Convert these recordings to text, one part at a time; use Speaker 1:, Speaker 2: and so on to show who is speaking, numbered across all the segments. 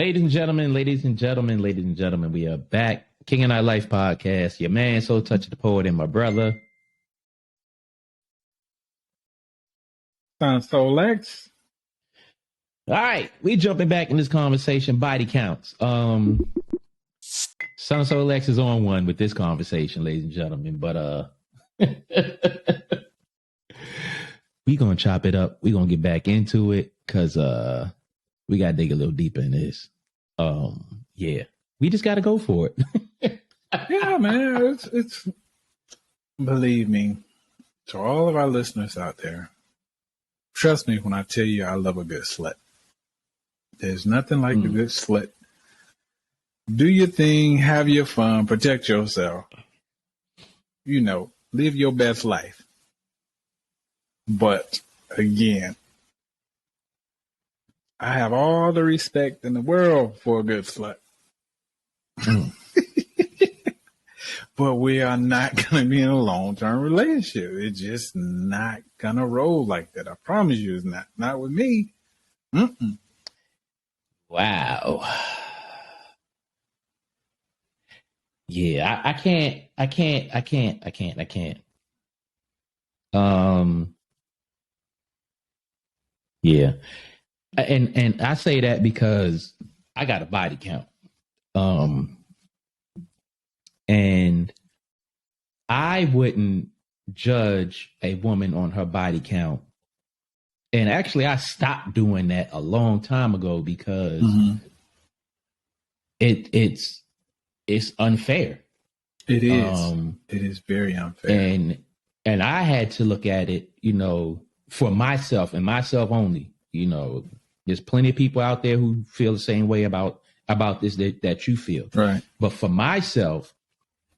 Speaker 1: Ladies and gentlemen, we are back. King and I Life podcast. Your man, Soul Touch the Poet, and my brother.
Speaker 2: Son Soul X.
Speaker 1: All right, we jumping back in this conversation. Body counts. Son Soul X is on one with this conversation, ladies and gentlemen. But we gonna chop it up. We gonna get back into it because we gotta dig a little deeper in this. Yeah, we just gotta go for it.
Speaker 2: Yeah, man. It's believe me, to all of our listeners out there, trust me when I tell you I love a good slut. There's nothing like a good slut. Do your thing, have your fun, protect yourself. You know, live your best life. But again, I have all the respect in the world for a good slut. But we are not going to be in a long-term relationship. It's just not going to roll like that. I promise you it's not. Not with me. Mm-mm.
Speaker 1: Wow. Yeah, I can't. Yeah. And I say that because I got a body count. And I wouldn't judge a woman on her body count. And actually, I stopped doing that a long time ago because it's unfair.
Speaker 2: It is. It is very unfair.
Speaker 1: And I had to look at it, you know, for myself and myself only. You know, there's plenty of people out there who feel the same way about this that you feel.
Speaker 2: Right.
Speaker 1: But for myself,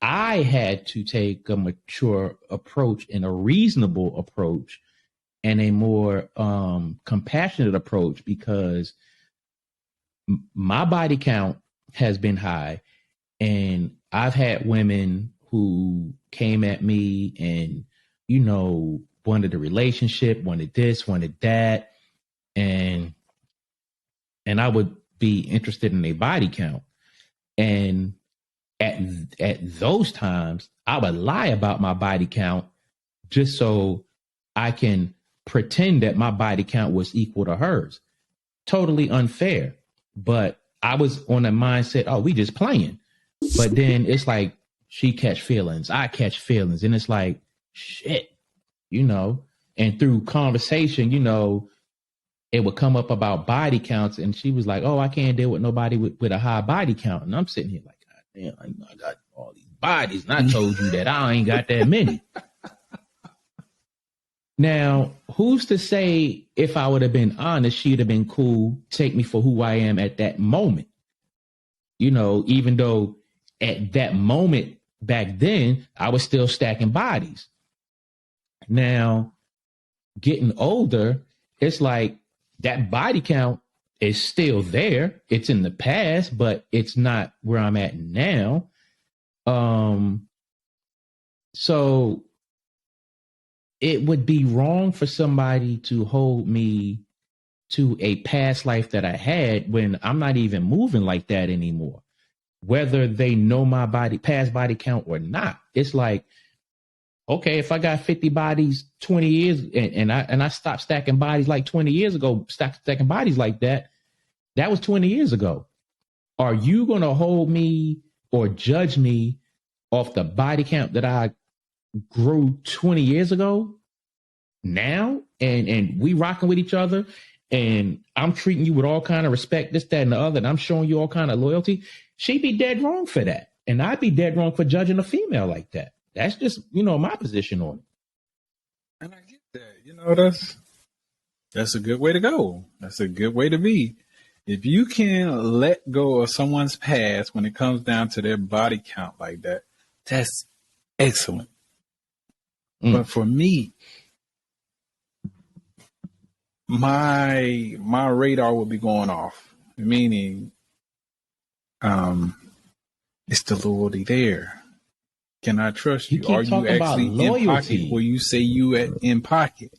Speaker 1: I had to take a mature approach and a reasonable approach and a more compassionate approach because my body count has been high. And I've had women who came at me and, you know, wanted a relationship, wanted this, wanted that. And I would be interested in a body count. And at those times, I would lie about my body count just so I can pretend that my body count was equal to hers. Totally unfair. But I was on a mindset, oh, we just playing. But then it's like she catch feelings, I catch feelings. And it's like, shit, you know. And through conversation, you know, it would come up about body counts. And she was like, oh, I can't deal with nobody with a high body count. And I'm sitting here like, God damn, I got all these bodies. And I told you that I ain't got that many. Now, who's to say if I would have been honest, she'd have been cool, take me for who I am at that moment. You know, even though at that moment back then, I was still stacking bodies. Now, getting older, it's like that body count is still there. It's in the past, but it's not where I'm at now. So it would be wrong for somebody to hold me to a past life that I had when I'm not even moving like that anymore, whether they know my past body count or not. It's like, okay, if I got 50 bodies 20 years and I stopped stacking bodies like 20 years ago, stacking bodies like that was 20 years ago. Are you going to hold me or judge me off the body count that I grew 20 years ago now? And we rocking with each other and I'm treating you with all kind of respect, this, that, and the other, and I'm showing you all kind of loyalty. She'd be dead wrong for that. And I'd be dead wrong for judging a female like that. That's just, you know, my position on it.
Speaker 2: And I get that. You know, that's a good way to go. That's a good way to be. If you can let go of someone's past when it comes down to their body count like that, that's excellent. But for me, my radar will be going off, meaning it's the loyalty there. Can I trust you? Are you actually in pocket where you say you in pocket?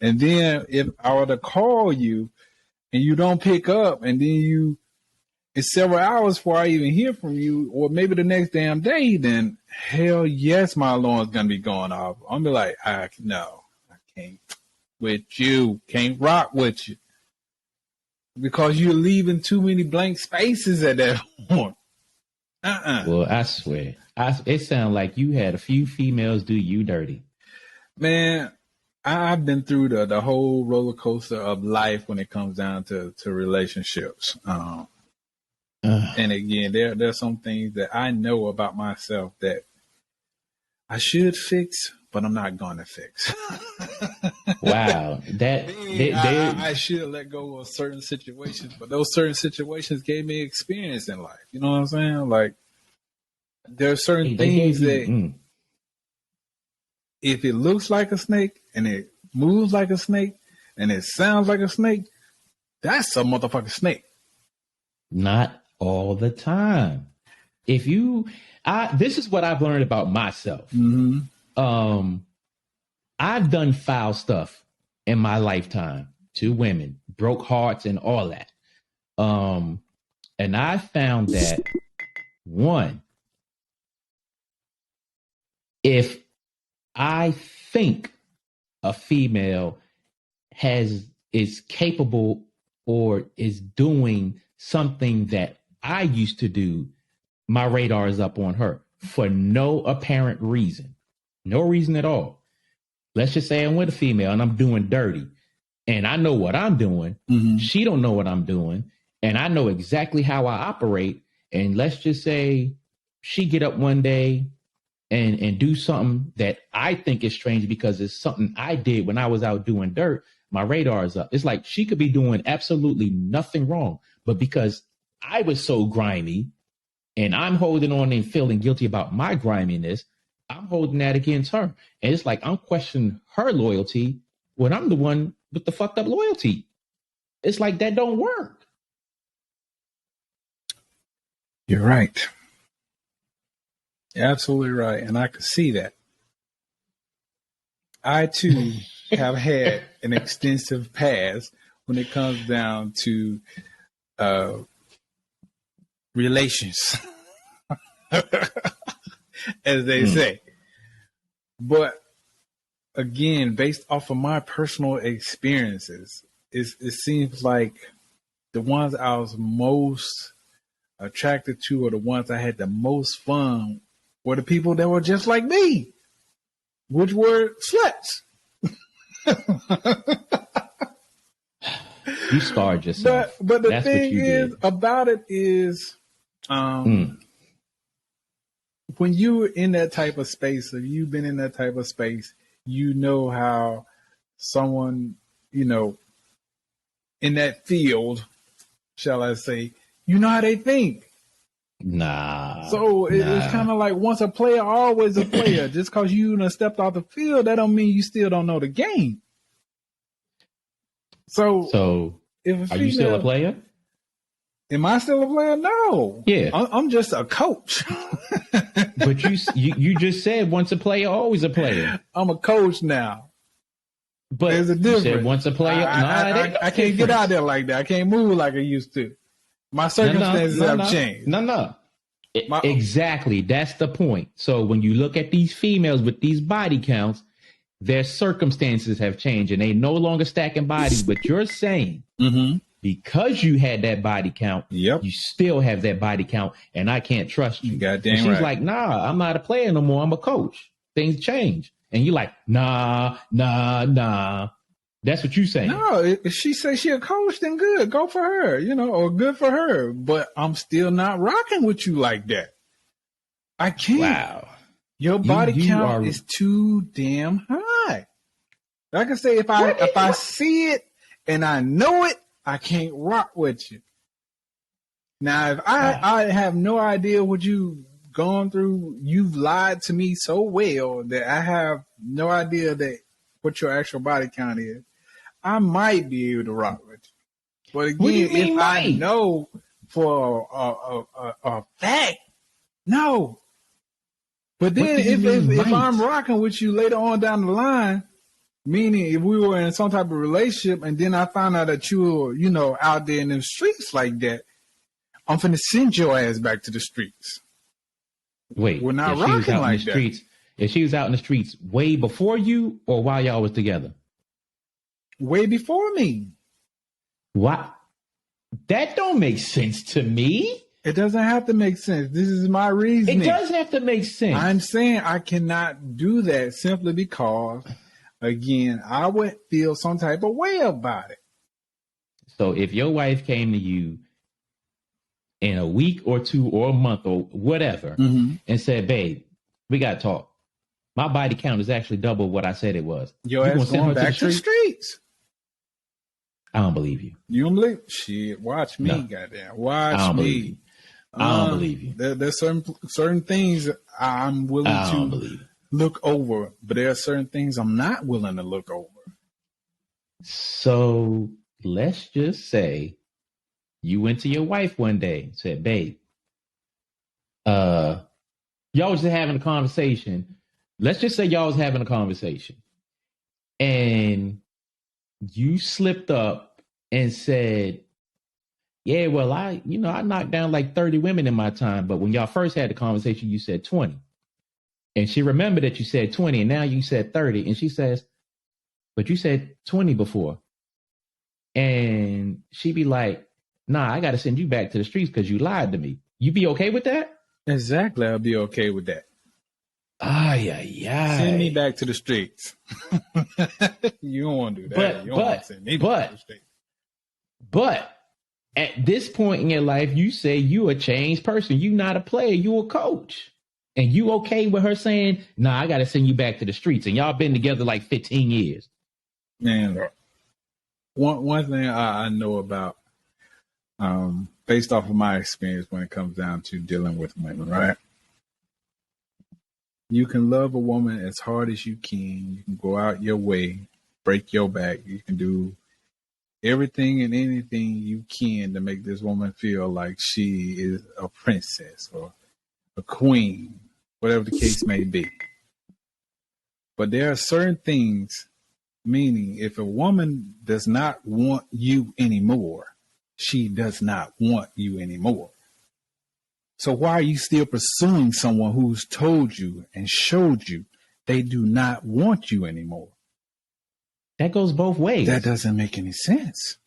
Speaker 2: And then if I were to call you and you don't pick up and then you it's several hours before I even hear from you, or maybe the next damn day, then hell yes, my alarm's gonna be going off. I'm gonna be like, no, I can't with you, can't rock with you. Because you're leaving too many blank spaces at that point.
Speaker 1: Well, I swear, it sounds like you had a few females do you dirty.
Speaker 2: Man, I've been through the whole roller coaster of life when it comes down to relationships. And again, there's some things that I know about myself that I should fix, but I'm not going to fix.
Speaker 1: Wow.
Speaker 2: I should let go of certain situations, but those certain situations gave me experience in life. You know what I'm saying? Like, there are certain things that if it looks like a snake and it moves like a snake and it sounds like a snake, that's a motherfucking snake.
Speaker 1: Not all the time. This is what I've learned about myself.
Speaker 2: Mm-hmm.
Speaker 1: I've done foul stuff in my lifetime to women, broke hearts and all that. And I found that, one, if I think a female is capable or is doing something that I used to do, my radar is up on her for no apparent reason. No reason at all. Let's just say I'm with a female and I'm doing dirty and I know what I'm doing.
Speaker 2: Mm-hmm.
Speaker 1: She don't know what I'm doing. And I know exactly how I operate. And let's just say she get up one day and do something that I think is strange because it's something I did when I was out doing dirt. My radar is up. It's like she could be doing absolutely nothing wrong. But because I was so grimy and I'm holding on and feeling guilty about my griminess, I'm holding that against her. And it's like I'm questioning her loyalty when I'm the one with the fucked up loyalty. It's like that don't work.
Speaker 2: You're right. You're absolutely right. And I could see that. I too have had an extensive past when it comes down to relations, as they say. But again, based off of my personal experiences, it seems like the ones I was most attracted to or the ones I had the most fun were the people that were just like me, which were sluts.
Speaker 1: You scarred yourself.
Speaker 2: But the thing is about it is, when you're in that type of space, if you've been in that type of space, you know how someone, in that field, shall I say, you know how they think.
Speaker 1: Nah.
Speaker 2: So it's kind of like once a player, always a player. Just because you done stepped off the field, that don't mean you still don't know the game. So if
Speaker 1: are you still a player?
Speaker 2: Am I still a player? No.
Speaker 1: Yeah.
Speaker 2: I'm just a coach.
Speaker 1: But you just said once a player, always a player.
Speaker 2: I'm a coach now.
Speaker 1: But
Speaker 2: there's a difference.
Speaker 1: You said once a player.
Speaker 2: I can't get out there like that. I can't move like I used to. My circumstances have changed.
Speaker 1: No. Exactly. That's the point. So when you look at these females with these body counts, their circumstances have changed and they no longer stacking bodies. But you're saying because you had that body count, you still have that body count, and I can't trust you.
Speaker 2: Goddamn
Speaker 1: she's
Speaker 2: right.
Speaker 1: like, nah, I'm not a player no more. I'm a coach. Things change. And you're like, nah. That's what you saying.
Speaker 2: No, if she says she a coach, then good. Go for her, or good for her. But I'm still not rocking with you like that. I can't.
Speaker 1: Wow.
Speaker 2: Your body count is too damn high. Like I say, if I see it and I know it, I can't rock with you. Now, if I have no idea what you've gone through, you've lied to me so well that I have no idea what your actual body count is, I might be able to rock with you. But again, if I know for a fact, no. But then if I'm rocking with you later on down the line, meaning if we were in some type of relationship and then I found out that you were, out there in the streets like that, I'm finna send your ass back to the streets.
Speaker 1: Wait,
Speaker 2: We're not
Speaker 1: if she was
Speaker 2: rocking
Speaker 1: out
Speaker 2: like
Speaker 1: in the
Speaker 2: that.
Speaker 1: streets, if she was out in the streets way before you or while y'all was together?
Speaker 2: Way before me.
Speaker 1: What? That don't make sense to me.
Speaker 2: It doesn't have to make sense. This is my reasoning.
Speaker 1: It does have to make sense.
Speaker 2: I'm saying I cannot do that simply because, again, I would feel some type of way about it.
Speaker 1: So if your wife came to you in a week or two or a month or whatever and said, babe, we got to talk. My body count is actually double what I said it was.
Speaker 2: Your ass going back to the streets.
Speaker 1: I don't believe you.
Speaker 2: You don't believe? Shit, watch me, goddamn. Watch me.
Speaker 1: I don't believe you.
Speaker 2: There's certain things I'm willing to look over, but there are certain things I'm not willing to look over.
Speaker 1: So let's just say you went to your wife one day and said, babe, y'all was just having a conversation. Let's just say y'all was having a conversation and you slipped up and said, yeah, well, I knocked down like 30 women in my time. But when y'all first had the conversation, you said 20. And she remembered that you said 20 and now you said 30. And she says, but you said 20 before. And she be like, nah, I got to send you back to the streets because you lied to me. You be okay with that?
Speaker 2: Exactly. I'll be okay with that. Send me back to the streets. You don't want to do that. You don't want to send me back to the streets.
Speaker 1: But at this point in your life, you say you a changed person. You not a player. You a coach. And you okay with her saying, nah, I got to send you back to the streets. And y'all been together like 15 years.
Speaker 2: Man, one thing I know about, based off of my experience when it comes down to dealing with women, right? You can love a woman as hard as you can. You can go out your way, break your back. You can do everything and anything you can to make this woman feel like she is a princess or a queen, whatever the case may be. But there are certain things, meaning if a woman does not want you anymore, she does not want you anymore. So why are you still pursuing someone who's told you and showed you they do not want you anymore?
Speaker 1: That goes both ways.
Speaker 2: That doesn't make any sense.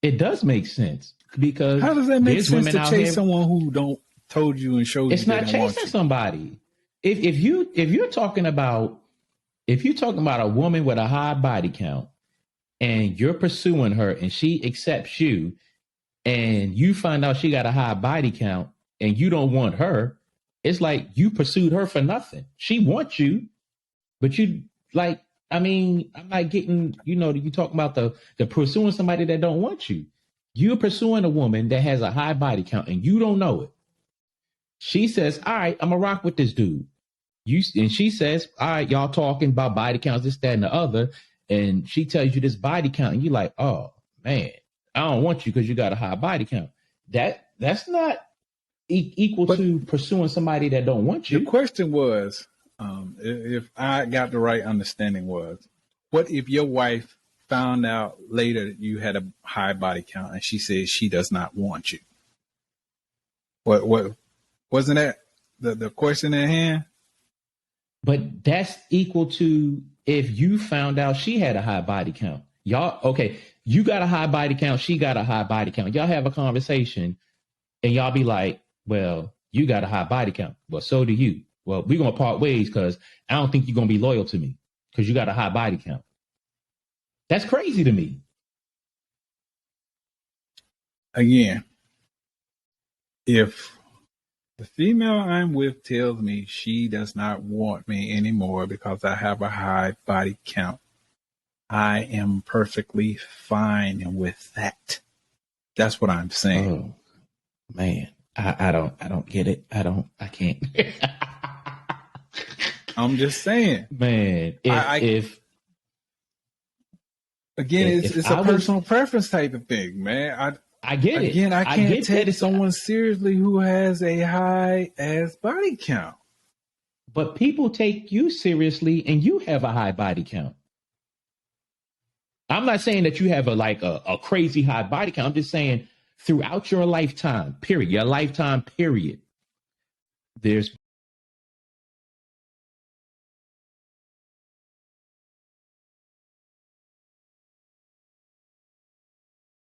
Speaker 1: It does make sense because
Speaker 2: how does that make sense to chase someone who don't told you and showed you?
Speaker 1: It's not chasing somebody. If you're talking about a woman with a high body count and you're pursuing her and she accepts you and you find out she got a high body count and you don't want her, it's like you pursued her for nothing. She wants you, but you like. I mean, I'm not getting, you talking about the pursuing somebody that don't want you. You're pursuing a woman that has a high body count and you don't know it. She says, all right, I'm going to rock with this dude. And she says, all right, y'all talking about body counts, this, that, and the other. And she tells you this body count and you're like, oh, man, I don't want you because you got a high body count. That's not equal to pursuing somebody that don't want you.
Speaker 2: The question was, if I got the right understanding was, what if your wife found out later that you had a high body count and she says she does not want you? What wasn't that the question at hand?
Speaker 1: But that's equal to if you found out she had a high body count. Y'all, okay, you got a high body count, she got a high body count. Y'all have a conversation and y'all be like, well, you got a high body count. Well, so do you. Well, we're going to part ways because I don't think you're going to be loyal to me because you got a high body count. That's crazy to me.
Speaker 2: Again, if the female I'm with tells me she does not want me anymore because I have a high body count, I am perfectly fine with that. That's what I'm saying.
Speaker 1: Oh, man, I don't get it. I can't.
Speaker 2: I'm just saying,
Speaker 1: man. It's
Speaker 2: a personal preference type of thing, man.
Speaker 1: I get it.
Speaker 2: Again, I can't take someone seriously who has a high ass body count.
Speaker 1: But people take you seriously, and you have a high body count. I'm not saying that you have a crazy high body count. I'm just saying throughout your lifetime, period, there's